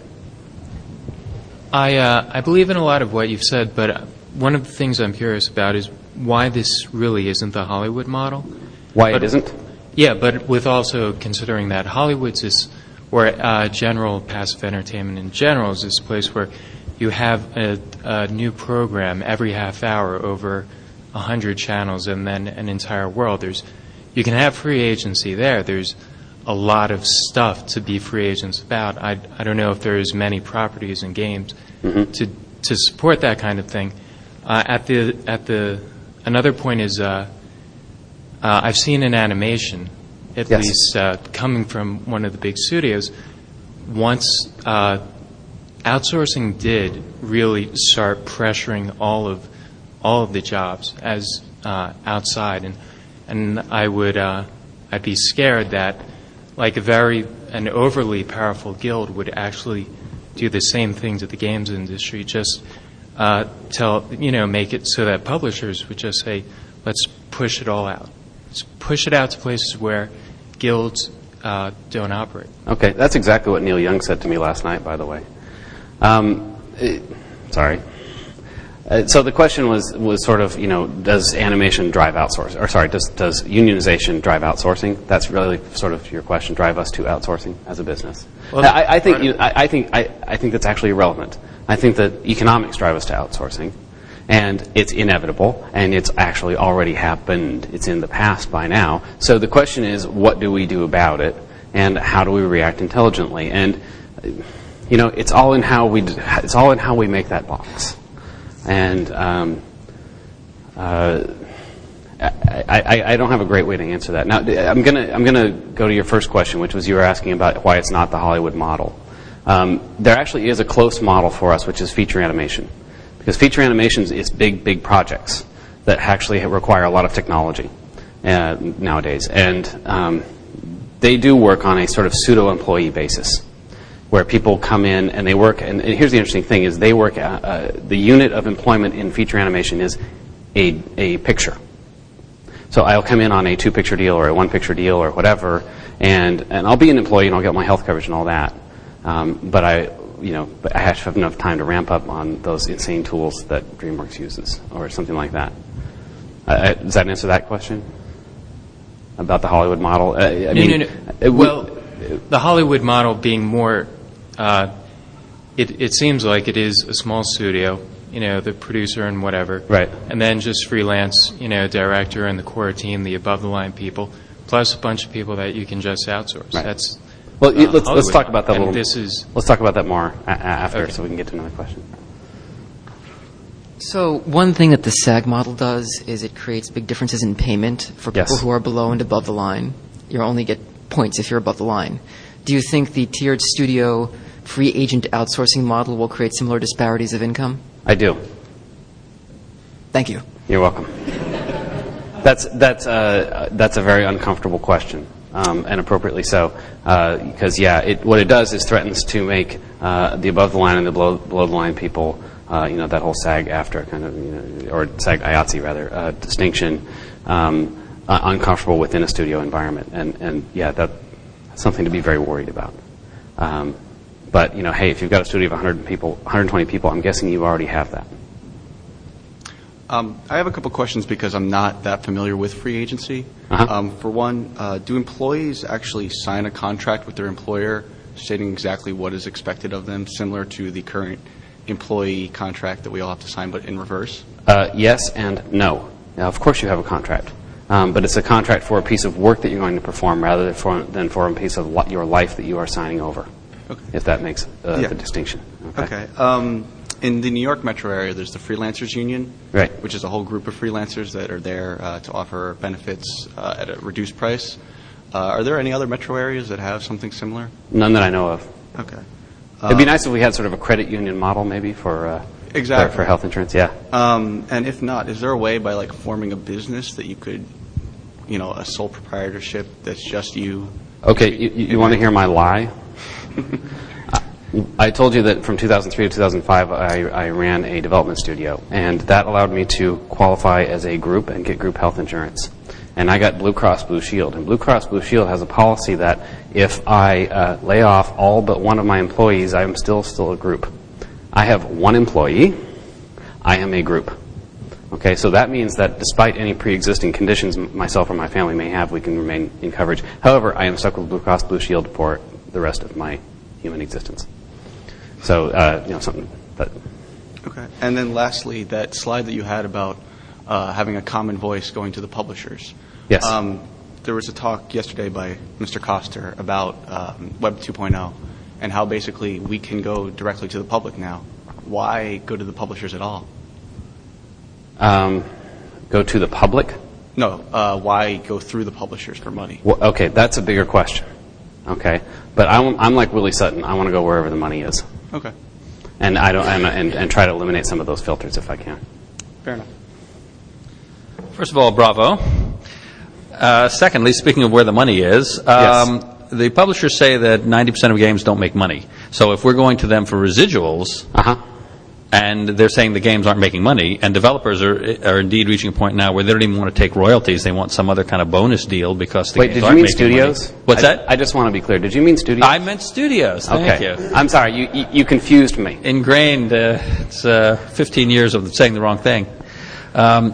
I believe in a lot of what you've said, but one of the things I'm curious about is why this really isn't the Hollywood model. Why it isn't? Yeah, but with also considering that Hollywood's this, or general passive entertainment in general is this place where you have a new program every half hour over 100 channels and then an entire world. You can have free agency there. There's a lot of stuff to be free agents about. I don't know if there's many properties and games to support that kind of thing. At the another point is I've seen in animation, at Yes. least coming from one of the big studios, once outsourcing did really start pressuring all of the jobs as outside, and I'd be scared that like an overly powerful guild would actually do the same thing to the games industry, just make it so that publishers would just say, let's push it all out. Let's push it out to places where guilds don't operate. Okay, that's exactly what Neil Young said to me last night, by the way. Sorry. So the question was sort of, does animation drive outsourcing? Or sorry, does unionization drive outsourcing? That's really sort of your question. Drive us to outsourcing as a business. Well, I think that's actually irrelevant. I think that economics drive us to outsourcing, and it's inevitable, and it's actually already happened. It's in the past by now. So the question is, what do we do about it, and how do we react intelligently? And it's all in how we make that box. And I don't have a great way to answer that. Now, I'm gonna go to your first question, which was you were asking about why it's not the Hollywood model. There actually is a close model for us, which is feature animation, because feature animations is big projects that actually require a lot of technology nowadays, and they do work on a sort of pseudo-employee basis, where people come in and they work, and here's the interesting thing, is they work, the unit of employment in feature animation is a picture. So I'll come in on a 2-picture deal or a 1-picture deal or whatever, and I'll be an employee and I'll get my health coverage and all that. But I have to have enough time to ramp up on those insane tools that DreamWorks uses or something like that. Does that answer that question? About the Hollywood model? Well, the Hollywood model being more, it seems like it is a small studio, the producer and whatever. Right. And then just freelance, director and the core team, the above-the-line people, plus a bunch of people that you can just outsource. Right. That's let's talk about that a little. Let's talk about that more after, okay. So we can get to another question. So one thing that the SAG model does is it creates big differences in payment for people Yes. who are below and above the line. You only get points if you're above the line. Do you think the tiered studio free agent outsourcing model will create similar disparities of income? I do. Thank you. You're welcome. That's a very uncomfortable question, and appropriately so, because what it does is threatens to make the above the line and the below the line people, that whole SAG-AFTRA kind of, or SAG-IATSE rather, distinction, uncomfortable within a studio environment, and that's something to be very worried about. But hey, if you've got a studio of 120 people, I'm guessing you already have that. I have a couple questions because I'm not that familiar with free agency. Uh-huh. For one, do employees actually sign a contract with their employer stating exactly what is expected of them, similar to the current employee contract that we all have to sign, but in reverse? Yes and no. Now, of course you have a contract, but it's a contract for a piece of work that you're going to perform rather than for a piece of your life that you are signing over, Okay. if that makes the distinction. Okay. In the New York metro area, there's the Freelancers Union, Right. which is a whole group of freelancers that are there to offer benefits at a reduced price. Are there any other metro areas that have something similar? None that I know of. Okay. It'd be nice if we had sort of a credit union model, maybe for Exactly. for health insurance. Yeah. And if not, is there a way by forming a business that you could, a sole proprietorship that's just you? Okay. You want to hear my lie? I told you that from 2003 to 2005, I ran a development studio, and that allowed me to qualify as a group and get group health insurance. And I got Blue Cross Blue Shield. And Blue Cross Blue Shield has a policy that if I lay off all but one of my employees, I am still a group. I have one employee. I am a group. Okay, so that means that despite any pre-existing conditions myself or my family may have, we can remain in coverage. However, I am stuck with Blue Cross Blue Shield for the rest of my human existence. So, something that... Okay. And then lastly, that slide that you had about having a common voice going to the publishers. Yes. There was a talk yesterday by Mr. Koster about Web 2.0 and how basically we can go directly to the public now. Why go to the publishers at all? go to the public? No, why go through the publishers for money? Well, okay, that's a bigger question. Okay, but I'm like Willie Sutton. I want to go wherever the money is, Okay, and and try to eliminate some of those filters if I can. fair enough. First of all, bravo. Secondly, speaking of where the money is, Yes. the publishers say that 90% of games don't make money. So if we're going to them for residuals, and they're saying the games aren't making money, and developers are indeed reaching a point now where they don't even want to take royalties. They want some other kind of bonus deal because the games aren't making money. Wait, did you mean studios? What's that? I just want to be clear. Did you mean studios? I meant studios. Thank you. I'm sorry. You confused me. Ingrained. It's 15 years of saying the wrong thing.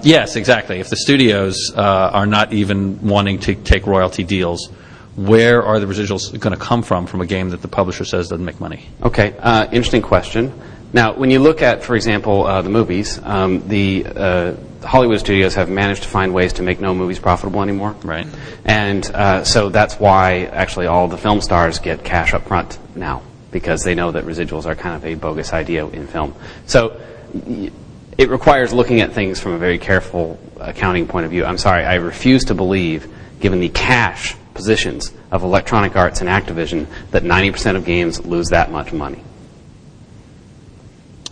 Yes, exactly. If the studios are not even wanting to take royalty deals, where are the residuals going to come from a game that the publisher says doesn't make money? Okay, interesting question. Now, when you look at, for example, the movies, the Hollywood studios have managed to find ways to make no movies profitable anymore. Right. And so that's why actually all the film stars get cash up front now, because they know that residuals are kind of a bogus idea in film. So it requires looking at things from a very careful accounting point of view. I'm sorry, I refuse to believe, given the cash positions of Electronic Arts and Activision, that 90% of games lose that much money.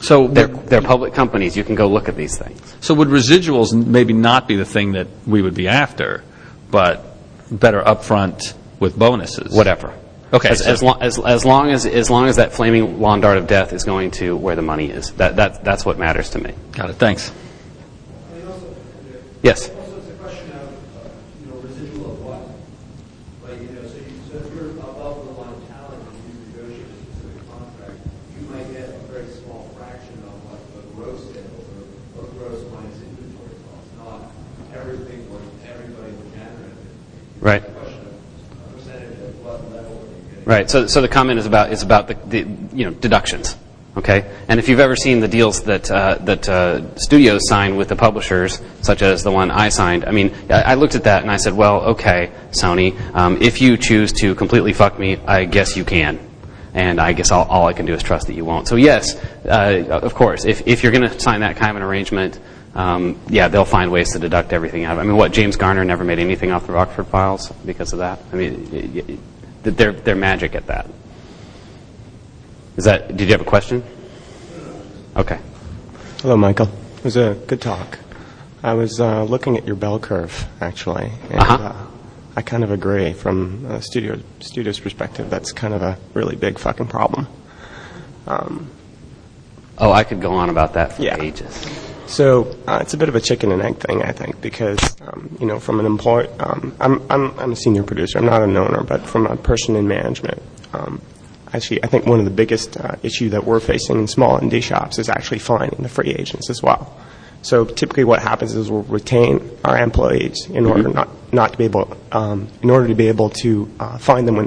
So they're public companies. You can go look at these things. So would residuals maybe not be the thing that we would be after, but better upfront with bonuses? Whatever. Okay. As long as that flaming lawn dart of death is going to where the money is, that's what matters to me. Got it. Thanks. Yes. Also, it's a question of, residual of what? Like, so if you're above the line talent and you negotiate a specific contract, you might get a very small fraction of like the gross sales or gross minus inventory costs, not everything what everybody would generate. Right. It's a question of a percentage of what level are you getting. Right. So the comment is about the deductions. Okay, and if you've ever seen the deals that studios sign with the publishers, such as the one I signed, I mean, I looked at that and I said, well, okay, Sony, if you choose to completely fuck me, I guess you can, and I guess all I can do is trust that you won't. So yes, of course, if you're going to sign that kind of an arrangement, they'll find ways to deduct everything out of it. I mean, what, James Garner never made anything off the Rockford Files because of that? I mean, they're magic at that. Did you have a question? Okay. Hello, Michael. It was a good talk. I was looking at your bell curve, actually, and I kind of agree from a studio's perspective. That's kind of a really big fucking problem. I could go on about that for ages. So it's a bit of a chicken and egg thing, I think, because from an employee, I'm a senior producer. I'm not an owner, but from a person in management. Actually, I think one of the biggest issue that we're facing in small indie shops is actually finding the free agents as well. So typically, what happens is we'll retain our employees in order not to be able, in order to be able to find them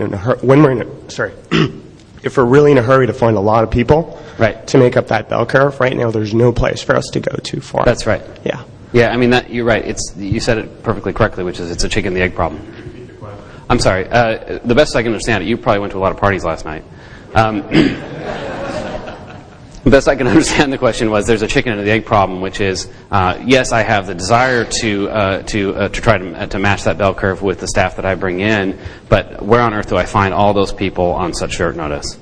if we're really in a hurry to find a lot of people, right, to make up that bell curve. Right now, there's no place for us to go to for. That's right. Yeah. Yeah, I mean you're right. You said it perfectly correctly, which is it's a chicken and the egg problem. I'm sorry. The best I can understand it, you probably went to a lot of parties last night. The best I can understand the question was there's a chicken and the egg problem, which is yes, I have the desire to try to match that bell curve with the staff that I bring in, but where on earth do I find all those people on such short notice?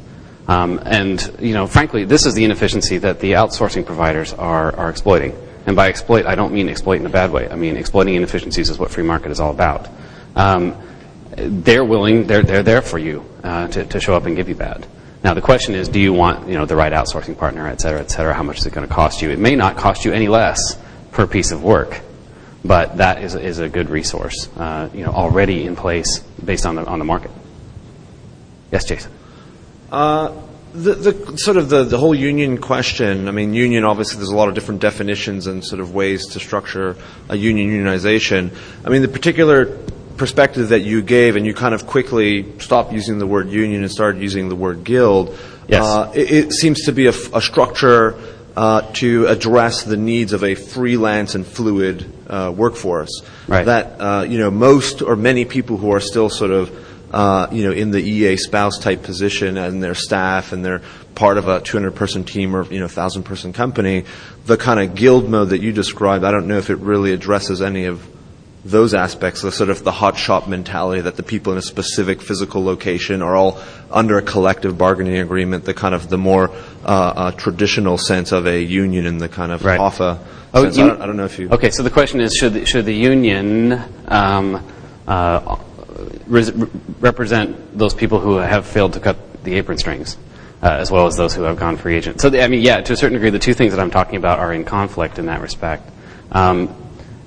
And frankly, this is the inefficiency that the outsourcing providers are exploiting. And by exploit, I don't mean exploit in a bad way. I mean exploiting inefficiencies is what free market is all about. They're willing, they're there for you to show up and give you that. Now the question is, do you want the right outsourcing partner, et cetera? How much is it going to cost you? It may not cost you any less per piece of work, but that is a good resource, already in place based on the market. Yes, Jason. The sort of the whole union question. I mean, union, obviously there's a lot of different definitions and sort of ways to structure a unionization. I mean, the particular perspective that you gave, and you kind of quickly stopped using the word union and started using the word guild. Yes. It seems to be a structure to address the needs of a freelance and fluid workforce. Right. That most or many people who are still sort of in the EA spouse type position and their staff and they're part of a 200-person team or 1,000-person company, the kind of guild mode that you described, I don't know if it really addresses any of those aspects, the sort of the hot shop mentality that the people in a specific physical location are all under a collective bargaining agreement, the kind of the more traditional sense of a union in the kind of HOFA sense. I don't know if you... Okay, so the question is, should the union represent those people who have failed to cut the apron strings, as well as those who have gone free agent? So, to a certain degree, the two things that I'm talking about are in conflict in that respect.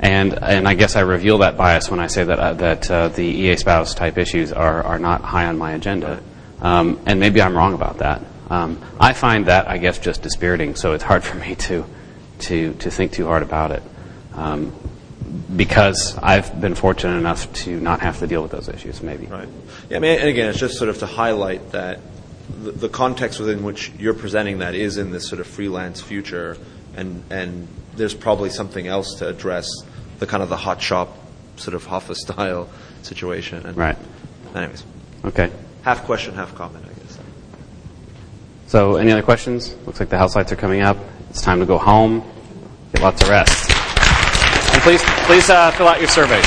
And I guess I reveal that bias when I say that the EA spouse type issues are not high on my agenda. And maybe I'm wrong about that. I find that, I guess, just dispiriting, so it's hard for me to think too hard about it. Because I've been fortunate enough to not have to deal with those issues, maybe. Right. Yeah, and again, it's just sort of to highlight that the context within which you're presenting that is in this sort of freelance future, and there's probably something else to address the kind of the hot shop sort of HOFA style situation. And right. Anyways. Okay. Half question, half comment, I guess. So, any other questions? Looks like the house lights are coming up. It's time to go home, get lots of rest. And please fill out your surveys.